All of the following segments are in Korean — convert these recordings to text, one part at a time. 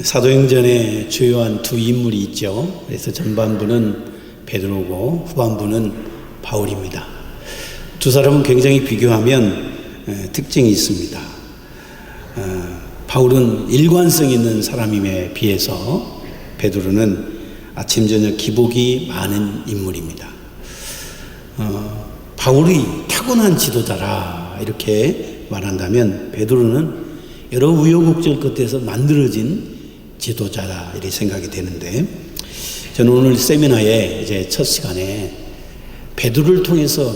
사도행전에 주요한 두 인물이 있죠. 그래서 전반부는 베드로고 후반부는 바울입니다. 두 사람은 굉장히 비교하면 특징이 있습니다. 바울은 일관성 있는 사람임에 비해서 베드로는 아침 저녁 기복이 많은 인물입니다. 바울이 타고난 지도자라 이렇게 말한다면 베드로는 여러 우여곡절 끝에서 만들어진 지도자라 이렇게 생각이 되는데, 저는 오늘 세미나의 이제 첫 시간에 베드로를 통해서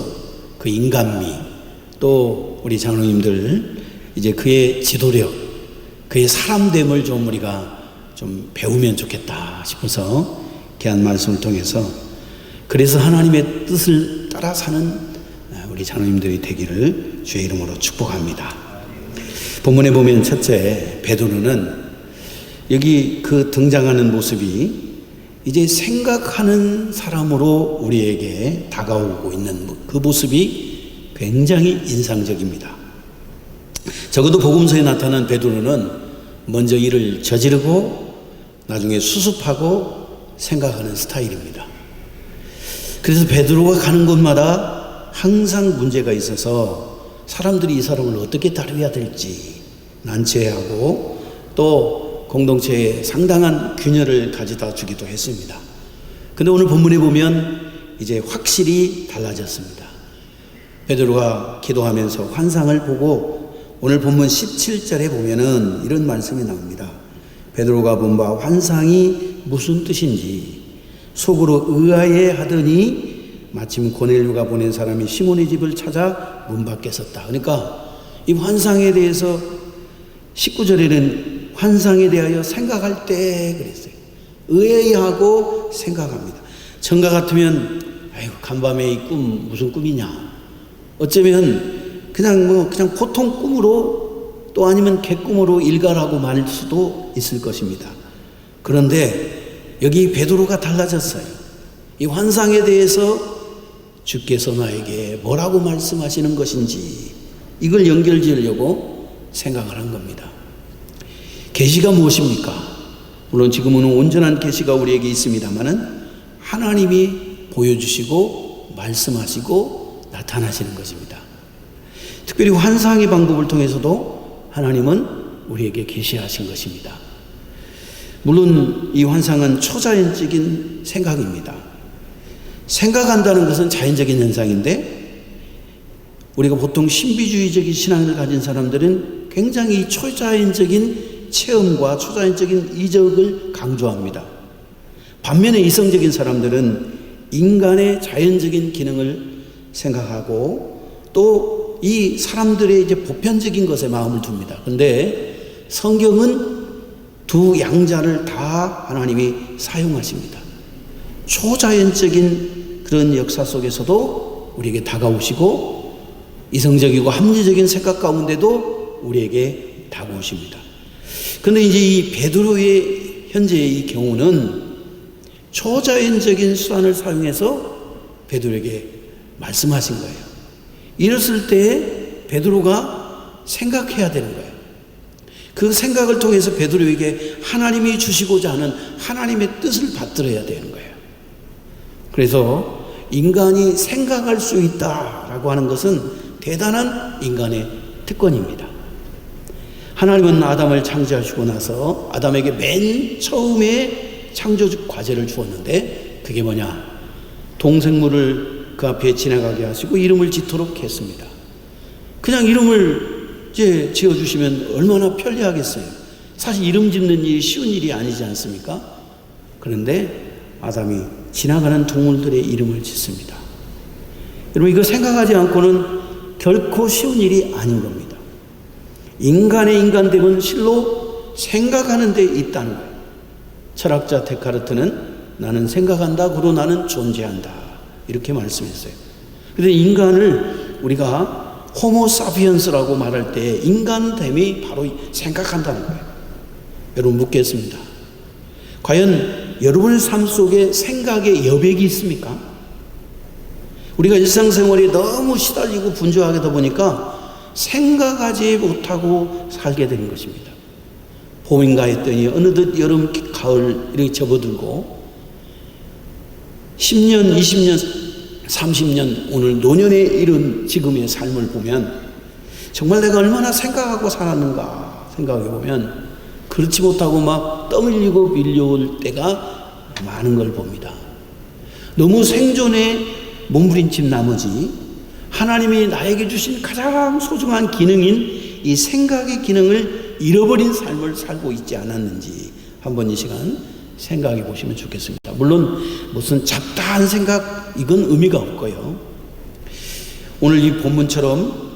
그 인간미, 또 우리 장로님들 이제 그의 지도력, 그의 사람됨을 좀 우리가 좀 배우면 좋겠다 싶어서 귀한 말씀을 통해서, 그래서 하나님의 뜻을 따라 사는 우리 장로님들이 되기를 주의 이름으로 축복합니다. 본문에 보면 첫째, 베드로는 여기 그 등장하는 모습이 이제 생각하는 사람으로 우리에게 다가오고 있는 그 모습이 굉장히 인상적입니다. 적어도 복음서에 나타난 베드로는 먼저 일을 저지르고 나중에 수습하고 생각하는 스타일입니다. 그래서 베드로가 가는 곳마다 항상 문제가 있어서 사람들이 이 사람을 어떻게 다뤄야 될지 난처해하고 또 공동체에 상당한 균열을 가져다 주기도 했습니다. 근데 오늘 본문에 보면 이제 확실히 달라졌습니다. 베드로가 기도하면서 환상을 보고 오늘 본문 17절에 보면은 이런 말씀이 나옵니다. 베드로가 본 바 환상이 무슨 뜻인지 속으로 의아해 하더니 마침 고넬료가 보낸 사람이 시몬의 집을 찾아 문 밖에 섰다. 그러니까 이 환상에 대해서 19절에는 환상에 대하여 생각할 때 그랬어요. 의아해하고 생각합니다. 청가 같으면 아이고 간밤에 이 꿈 무슨 꿈이냐, 어쩌면 그냥 보통 꿈으로 또 아니면 개꿈으로 일가라고 말할 수도 있을 것입니다. 그런데 여기 베드로가 달라졌어요. 이 환상에 대해서 주께서 나에게 뭐라고 말씀하시는 것인지 이걸 연결지으려고 생각을 한 겁니다. 계시가 무엇입니까? 물론 지금은 온전한 계시가 우리에게 있습니다만은 하나님이 보여주시고 말씀하시고 나타나시는 것입니다. 특별히 환상의 방법을 통해서도 하나님은 우리에게 계시하신 것입니다. 물론 이 환상은 초자연적인 생각입니다. 생각한다는 것은 자연적인 현상인데 우리가 보통 신비주의적인 신앙을 가진 사람들은 굉장히 초자연적인 체험과 초자연적인 이적을 강조합니다. 반면에 이성적인 사람들은 인간의 자연적인 기능을 생각하고 또 이 사람들의 이제 보편적인 것에 마음을 둡니다. 그런데 성경은 두 양자를 다 하나님이 사용하십니다. 초자연적인 그런 역사 속에서도 우리에게 다가오시고 이성적이고 합리적인 생각 가운데도 우리에게 다가오십니다. 그런데 이제 이 베드로의 현재의 이 경우는 초자연적인 수단을 사용해서 베드로에게 말씀하신 거예요. 이랬을 때 베드로가 생각해야 되는 거예요. 그 생각을 통해서 베드로에게 하나님이 주시고자 하는 하나님의 뜻을 받들어야 되는 거예요. 그래서 인간이 생각할 수 있다라고 하는 것은 대단한 인간의 특권입니다. 하나님은 아담을 창조하시고 나서 아담에게 맨 처음에 창조적 과제를 주었는데 그게 뭐냐? 동생물을 그 앞에 지나가게 하시고 이름을 짓도록 했습니다. 그냥 이름을 이제 지어주시면 얼마나 편리하겠어요. 사실 이름 짓는 일이 쉬운 일이 아니지 않습니까? 그런데 아담이 지나가는 동물들의 이름을 짓습니다. 여러분 이거 생각하지 않고는 결코 쉬운 일이 아닌 겁니다. 인간의 인간됨은 실로 생각하는 데 있다는 거예요. 철학자 데카르트는 나는 생각한다, 그로 나는 존재한다 이렇게 말씀했어요. 그런데 인간을 우리가 호모사피엔스라고 말할 때 인간됨이 바로 생각한다는 거예요. 여러분 묻겠습니다. 과연 여러분의 삶 속에 생각의 여백이 있습니까? 우리가 일상생활에 너무 시달리고 분주하게 되다 보니까 생각하지 못하고 살게 되는 것입니다. 봄인가 했더니 어느덧 여름, 가을 이렇게 접어들고 10년, 20년, 30년 오늘 노년에 이른 지금의 삶을 보면 정말 내가 얼마나 생각하고 살았는가 생각해 보면 그렇지 못하고 막 떠밀리고 밀려올 때가 많은 걸 봅니다. 너무 생존에 몸부림친 나머지 하나님이 나에게 주신 가장 소중한 기능인 이 생각의 기능을 잃어버린 삶을 살고 있지 않았는지 한번 이 시간 생각해 보시면 좋겠습니다. 물론 무슨 잡다한 생각 이건 의미가 없고요. 오늘 이 본문처럼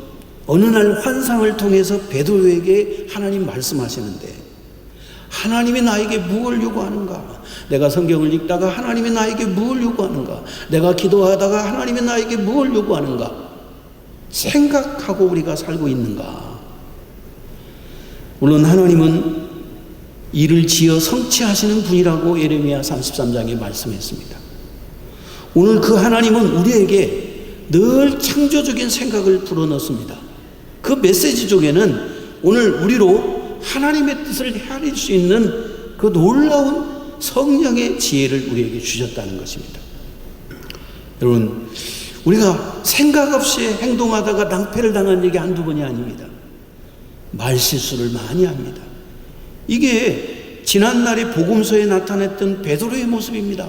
어느 날 환상을 통해서 베드로에게 하나님 말씀하시는데 하나님이 나에게 무엇을 요구하는가? 내가 성경을 읽다가 하나님이 나에게 무엇을 요구하는가? 내가 기도하다가 하나님이 나에게 무엇을 요구하는가? 생각하고 우리가 살고 있는가? 물론 하나님은 일을 지어 성취하시는 분이라고 예레미야 33장에 말씀했습니다. 오늘 그 하나님은 우리에게 늘 창조적인 생각을 불어넣습니다. 그 메시지 쪽에는 오늘 우리로 하나님의 뜻을 헤아릴 수 있는 그 놀라운 성령의 지혜를 우리에게 주셨다는 것입니다. 여러분, 우리가 생각 없이 행동하다가 낭패를 당한 얘기 한두 번이 아닙니다. 말실수를 많이 합니다. 이게 지난날의 복음서에 나타났던 베드로의 모습입니다.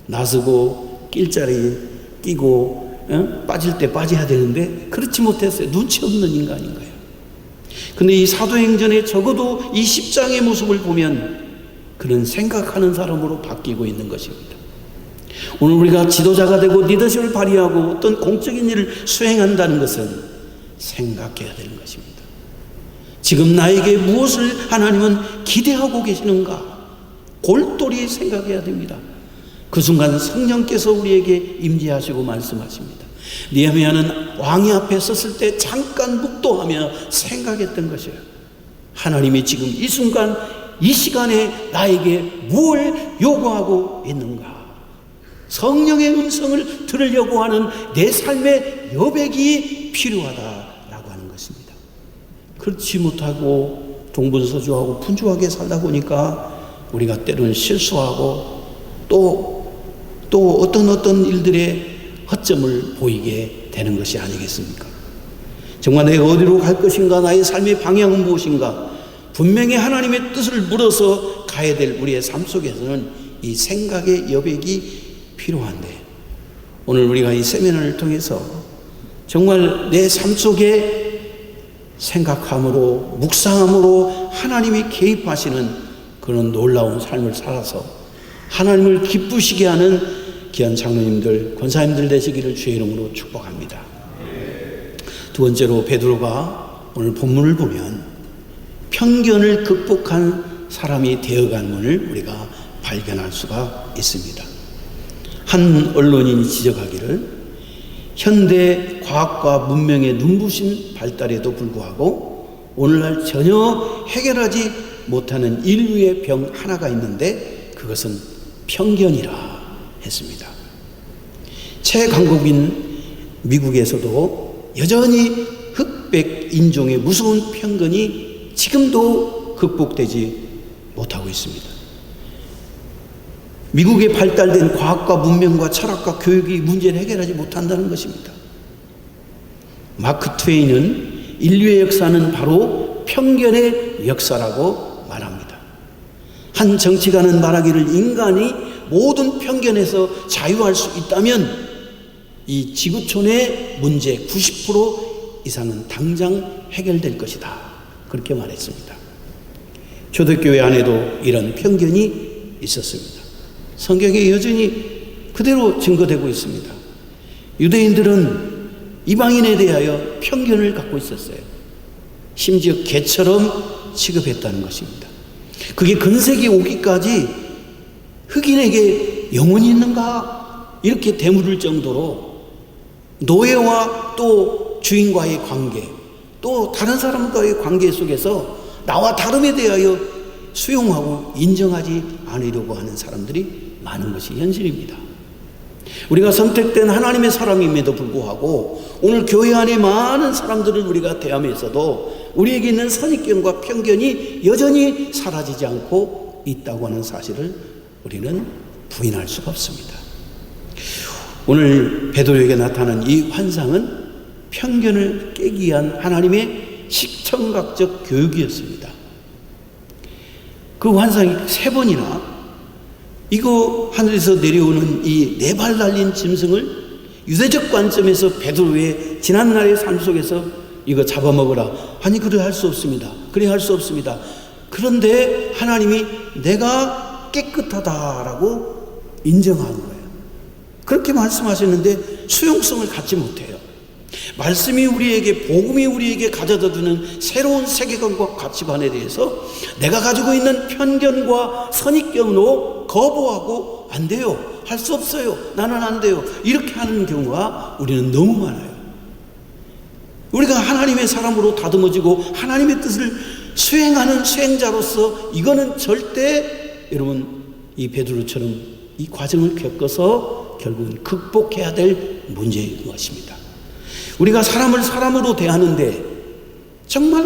나서고 낄자리에 끼고 빠질 때 빠져야 되는데 그렇지 못했어요. 눈치 없는 인간인 거예요. 근데 이 사도행전에 적어도 이 10장의 모습을 보면 그런 생각하는 사람으로 바뀌고 있는 것입니다. 오늘 우리가 지도자가 되고 리더십을 발휘하고 어떤 공적인 일을 수행한다는 것은 생각해야 되는 것입니다. 지금 나에게 무엇을 하나님은 기대하고 계시는가? 골똘히 생각해야 됩니다. 그 순간 성령께서 우리에게 임재하시고 말씀하십니다. 느헤미야는 왕이 앞에 섰을 때 잠깐 묵도하며 생각했던 것이에요. 하나님이 지금 이 순간 이 시간에 나에게 무엇을 요구하고 있는가? 성령의 음성을 들으려고 하는 내 삶의 여백이 필요하다라고 하는 것입니다. 그렇지 못하고 동분서주하고 분주하게 살다 보니까 우리가 때로는 실수하고 또 어떤 일들에 허점을 보이게 되는 것이 아니겠습니까? 정말 내가 어디로 갈 것인가? 나의 삶의 방향은 무엇인가? 분명히 하나님의 뜻을 물어서 가야 될 우리의 삶 속에서는 이 생각의 여백이 필요한데 오늘 우리가 이 세미나를 통해서 정말 내 삶 속에 생각함으로 묵상함으로 하나님이 개입하시는 그런 놀라운 삶을 살아서 하나님을 기쁘시게 하는 귀한 장로님들, 권사님들 되시기를 주의 이름으로 축복합니다. 두 번째로 베드로가 오늘 본문을 보면 편견을 극복한 사람이 되어간문을 우리가 발견할 수가 있습니다. 한 언론인이 지적하기를 현대 과학과 문명의 눈부신 발달에도 불구하고 오늘날 전혀 해결하지 못하는 인류의 병 하나가 있는데 그것은 편견이라 했습니다. 최강국인 미국에서도 여전히 흑백 인종의 무서운 편견이 지금도 극복되지 못하고 있습니다. 미국의 발달된 과학과 문명과 철학과 교육이 문제를 해결하지 못한다는 것입니다. 마크 트웨인은 인류의 역사는 바로 편견의 역사라고 말합니다. 한 정치가는 말하기를 인간이 모든 편견에서 자유할 수 있다면 이 지구촌의 문제 90% 이상은 당장 해결될 것이다. 그렇게 말했습니다. 초대교회 안에도 이런 편견이 있었습니다. 성경에 여전히 그대로 증거되고 있습니다. 유대인들은 이방인에 대하여 편견을 갖고 있었어요. 심지어 개처럼 취급했다는 것입니다. 그게 근세기 오기까지 흑인에게 영혼이 있는가? 이렇게 되물을 정도로 노예와 또 주인과의 관계, 또 다른 사람과의 관계 속에서 나와 다름에 대하여 수용하고 인정하지 않으려고 하는 사람들이 많은 것이 현실입니다. 우리가 선택된 하나님의 사람임에도 불구하고 오늘 교회 안에 많은 사람들을 우리가 대하면서도 우리에게 있는 선입견과 편견이 여전히 사라지지 않고 있다고 하는 사실을 우리는 부인할 수가 없습니다. 오늘 베드로에게 나타난 이 환상은 편견을 깨기 위한 하나님의 시청각적 교육이었습니다. 그 환상이 3번이나 이거 하늘에서 내려오는 이 4발 달린 짐승을 유대적 관점에서 베드로의 지난날의 삶 속에서 이거 잡아먹으라. 아니, 그래 할 수 없습니다. 그래 할 수 없습니다. 그런데 하나님이 내가 깨끗하다라고 인정하는 거예요. 그렇게 말씀하셨는데 수용성을 갖지 못해요. 말씀이 우리에게, 복음이 우리에게 가져다 주는 새로운 세계관과 가치관에 대해서 내가 가지고 있는 편견과 선입견으로 거부하고 안 돼요. 할 수 없어요. 나는 안 돼요. 이렇게 하는 경우가 우리는 너무 많아요. 우리가 하나님의 사람으로 다듬어지고 하나님의 뜻을 수행하는 수행자로서 이거는 절대 여러분 이 베드로처럼 이 과정을 겪어서 결국은 극복해야 될 문제인 것입니다. 우리가 사람을 사람으로 대하는데 정말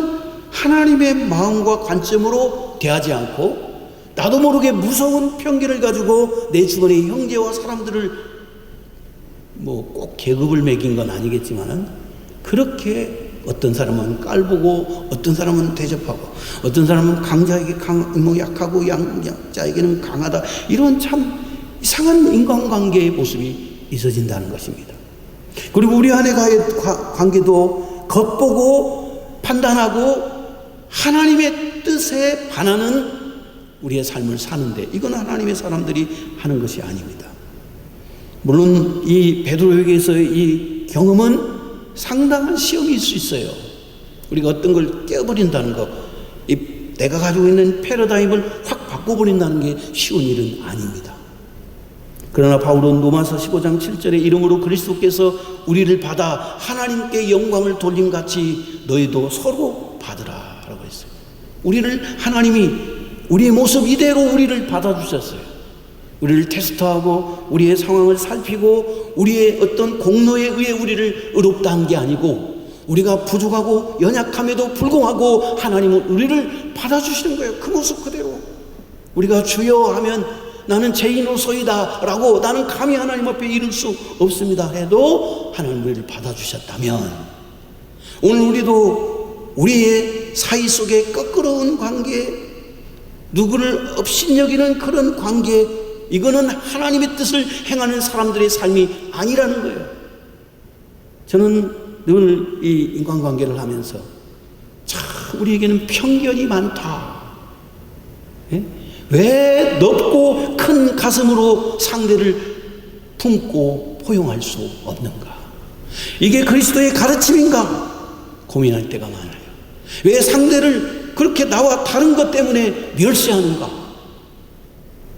하나님의 마음과 관점으로 대하지 않고 나도 모르게 무서운 편견을 가지고 내 주변의 형제와 사람들을 꼭 계급을 매긴 건 아니겠지만 그렇게 어떤 사람은 깔보고 어떤 사람은 대접하고 어떤 사람은 강자에게 약하고 양자에게는 강하다, 이런 참 이상한 인간관계의 모습이 있어진다는 것입니다. 그리고 우리 안에과의 관계도 겉보고 판단하고 하나님의 뜻에 반하는 우리의 삶을 사는데 이건 하나님의 사람들이 하는 것이 아닙니다. 물론 이 베드로에게서의 이 경험은 상당한 시험일 수 있어요. 우리가 어떤 걸 깨어버린다는 것, 내가 가지고 있는 패러다임을 확 바꿔버린다는 게 쉬운 일은 아닙니다. 그러나 바울은 로마서 15장 7절에 이름으로 그리스도께서 우리를 받아 하나님께 영광을 돌림같이 너희도 서로 받으라 라고 했어요. 우리를 하나님이 우리의 모습 이대로 우리를 받아주셨어요. 우리를 테스트하고 우리의 상황을 살피고 우리의 어떤 공로에 의해 우리를 의롭다 한 게 아니고 우리가 부족하고 연약함에도 불구하고 하나님은 우리를 받아주시는 거예요. 그 모습 그대로. 우리가 주여 하면 나는 죄인으로소이다 라고 나는 감히 하나님 앞에 이를 수 없습니다 해도 하나님 우리를 받아주셨다면 오늘 우리도 우리의 사이 속에 거꾸로운 관계, 누구를 업신여기는 그런 관계, 이거는 하나님의 뜻을 행하는 사람들의 삶이 아니라는 거예요. 저는 늘 이 인간관계를 하면서 참 우리에게는 편견이 많다. 예? 왜 넓고 큰 가슴으로 상대를 품고 포용할 수 없는가? 이게 그리스도의 가르침인가? 고민할 때가 많아요. 왜 상대를 그렇게 나와 다른 것 때문에 멸시하는가?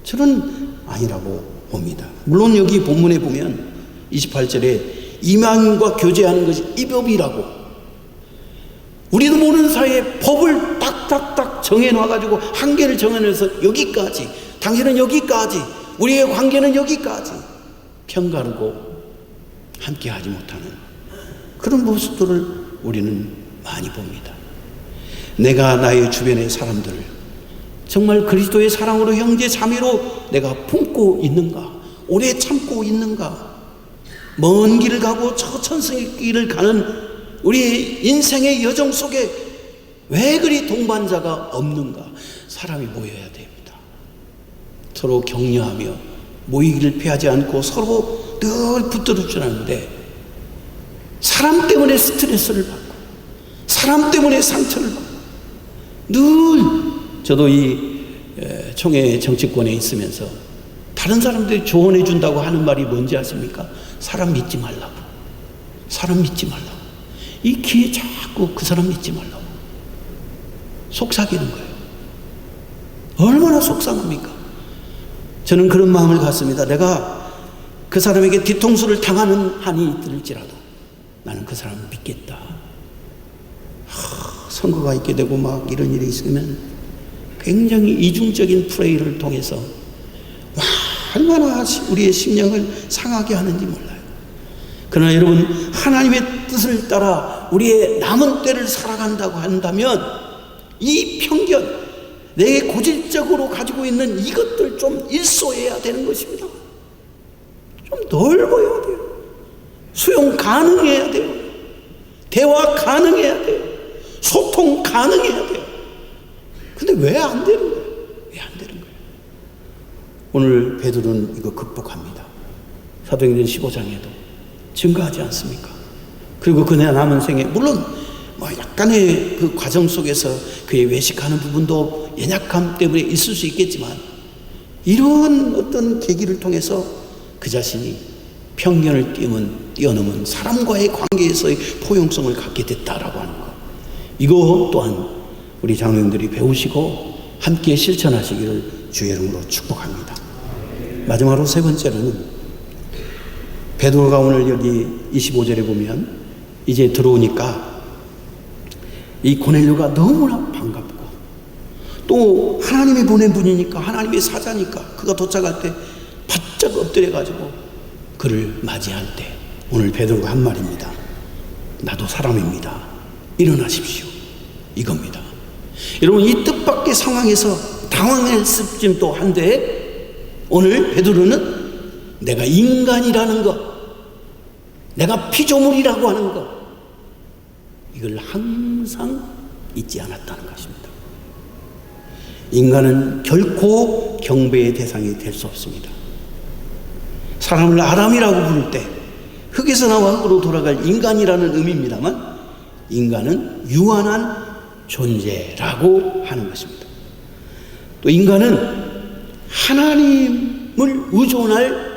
저는 아니라고 봅니다. 물론 여기 본문에 보면 28절에 이방인과 교제하는 것이 이법이라고, 우리도 모르는 사이에 법을 딱딱딱 정해놔가지고 한계를 정해놔서 여기까지, 당신은 여기까지, 우리의 관계는 여기까지 편가르고 함께하지 못하는 그런 모습들을 우리는 많이 봅니다. 내가 나의 주변의 사람들을 정말 그리스도의 사랑으로 형제 자매로 내가 품고 있는가? 오래 참고 있는가? 먼 길을 가고 처천성의 길을 가는 우리의 인생의 여정 속에 왜 그리 동반자가 없는가? 사람이 모여야 됩니다. 서로 격려하며 모이기를 피하지 않고 서로 늘 붙들어 주는데 사람 때문에 스트레스를 받고 사람 때문에 상처를 받고 늘 저도 이 총회 정치권에 있으면서 다른 사람들이 조언해 준다고 하는 말이 뭔지 아십니까? 사람 믿지 말라고. 사람 믿지 말라고. 이 귀에 자꾸 그 사람 믿지 말라고. 속삭이는 거예요. 얼마나 속상합니까? 저는 그런 마음을 갖습니다. 내가 그 사람에게 뒤통수를 당하는 한이 있을지라도 나는 그 사람을 믿겠다. 선거가 있게 되고 막 이런 일이 있으면 굉장히 이중적인 플레이를 통해서 얼마나 우리의 심령을 상하게 하는지 몰라요. 그러나 여러분, 하나님의 뜻을 따라 우리의 남은 때를 살아간다고 한다면 이 편견, 내 고질적으로 가지고 있는 이것들 좀 일소해야 되는 것입니다. 좀 넓어야 돼요. 수용 가능해야 돼요. 대화 가능해야 돼요. 소통 가능해야 돼요. 근데 왜 안 되는 거예요? 왜 안 되는 거예요? 오늘 베드로는 이거 극복합니다. 사도행전 15장에도 증거하지 않습니까? 그리고 그의 남은 생에 물론 뭐 약간의 그 과정 속에서 그의 외식하는 부분도 연약함 때문에 있을 수 있겠지만 이런 어떤 계기를 통해서 그 자신이 편견을 뛰어넘은 사람과의 관계에서의 포용성을 갖게 됐다라고 하는 것, 이거 또한 우리 장로님들이 배우시고 함께 실천하시기를 주의 이름으로 축복합니다. 마지막으로 세 번째로는 베드로가 오늘 여기 25절에 보면 이제 들어오니까 이 고넬료가 너무나 반갑고 또 하나님이 보낸 분이니까, 하나님의 사자니까 그가 도착할 때 바짝 엎드려가지고 그를 맞이할 때 오늘 베드로가 한 말입니다. 나도 사람입니다. 일어나십시오. 이겁니다. 여러분, 이 뜻밖의 상황에서 당황했을진 또 한데 오늘 베드로는 내가 인간이라는 것, 내가 피조물이라고 하는 것, 이걸 항상 잊지 않았다는 것입니다. 인간은 결코 경배의 대상이 될 수 없습니다. 사람을 아람이라고 부를 때 흙에서 나와 흙으로 돌아갈 인간이라는 의미입니다만 인간은 유한한 존재라고 하는 것입니다. 또 인간은 하나님을 의존할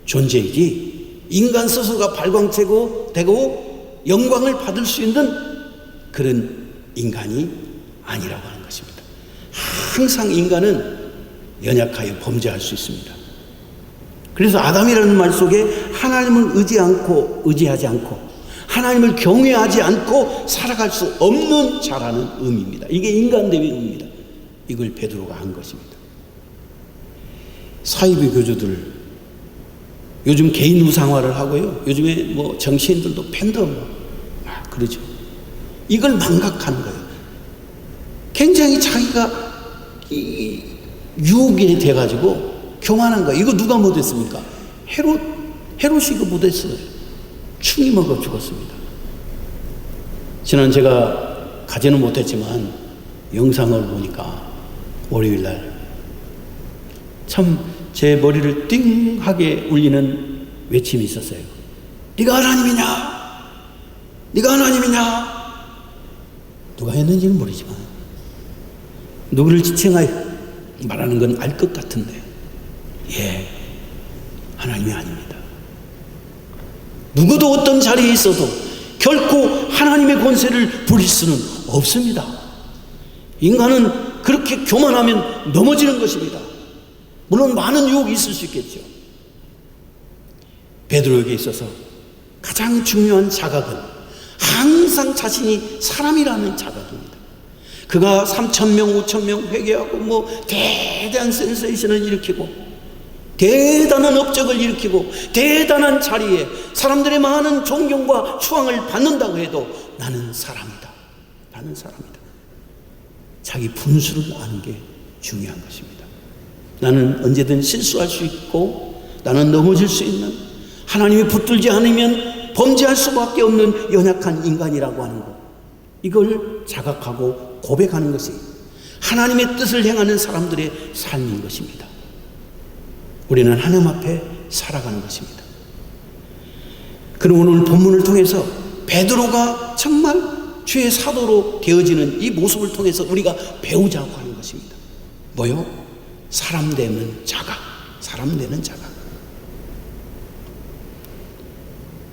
존재이지 인간 스스로가 발광체고 되고 영광을 받을 수 있는 그런 인간이 아니라고 하는 것입니다. 항상 인간은 연약하여 범죄할 수 있습니다. 그래서 아담이라는 말 속에 하나님을 의지하지 않고 하나님을 경외하지 않고 살아갈 수 없는 자라는 의미입니다. 이게 인간됨의 의미입니다. 이걸 베드로가 한 것입니다. 사이비 교주들 요즘 개인 우상화를 하고요. 요즘에 뭐 정치인들도 팬덤 그러죠. 이걸 망각하는 거예요. 굉장히 자기가 유혹이 돼가지고 교만한 거예요. 이거 누가 못했습니까? 헤롯이 이거 못했어요. 충이 먹어 죽었습니다. 지난 제가 가지는 못했지만 영상을 보니까 월요일날 참 제 머리를 띵하게 울리는 외침이 있었어요. 네가 하나님이냐? 네가 하나님이냐? 누가 했는지는 모르지만 누구를 지칭하여 말하는 건 알 것 같은데 하나님이 아닙니다. 누구도 어떤 자리에 있어도 결코 하나님의 권세를 부릴 수는 없습니다. 인간은 그렇게 교만하면 넘어지는 것입니다. 물론 많은 유혹이 있을 수 있겠죠. 베드로에게 있어서 가장 중요한 자각은 항상 자신이 사람이라는 자각입니다. 그가 3,000명, 5,000명 회개하고 뭐 대단한 센세이션을 일으키고 대단한 업적을 일으키고 대단한 자리에 사람들의 많은 존경과 추앙을 받는다고 해도 나는 사람이다. 나는 사람이다. 자기 분수를 아는 게 중요한 것입니다. 나는 언제든 실수할 수 있고 나는 넘어질 수 있는, 하나님이 붙들지 않으면 범죄할 수밖에 없는 연약한 인간이라고 하는 것, 이걸 자각하고 고백하는 것이 하나님의 뜻을 행하는 사람들의 삶인 것입니다. 우리는 하나님 앞에 살아가는 것입니다. 그럼 오늘 본문을 통해서 베드로가 정말 주의 사도로 되어지는 이 모습을 통해서 우리가 배우자고 하는 것입니다. 뭐요? 사람 되는 자각, 사람 되는 자각.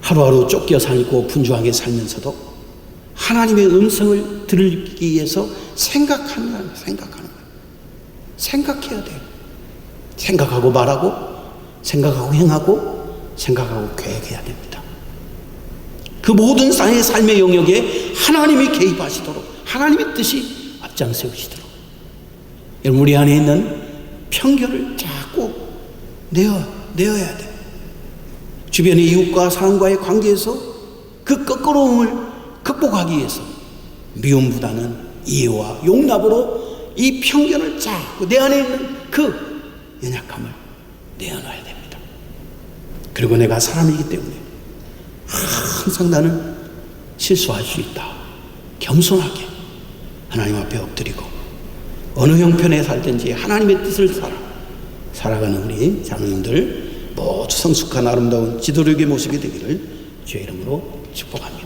하루하루 쫓겨 살고 분주하게 살면서도 하나님의 음성을 들기 위해서 생각하는 거예요. 생각해야 돼요. 생각하고 말하고, 생각하고 행하고, 생각하고 계획해야 됩니다. 그 모든 삶의 영역에 하나님이 개입하시도록, 하나님의 뜻이 앞장세우시도록, 여러분 우리 안에 있는 편견을 자꾸 내어야 돼요. 주변의 이웃과 사람과의 관계에서 그 껄끄러움을 극복하기 위해서 미움보다는 이해와 용납으로 이 편견을 자꾸 내 안에 있는 그 연약함을 내어놔야 됩니다. 그리고 내가 사람이기 때문에 항상 나는 실수할 수 있다. 겸손하게 하나님 앞에 엎드리고 어느 형편에 살든지 하나님의 뜻을 살아가는 우리 장로님들 모두 성숙한 아름다운 지도력의 모습이 되기를 주의 이름으로 축복합니다.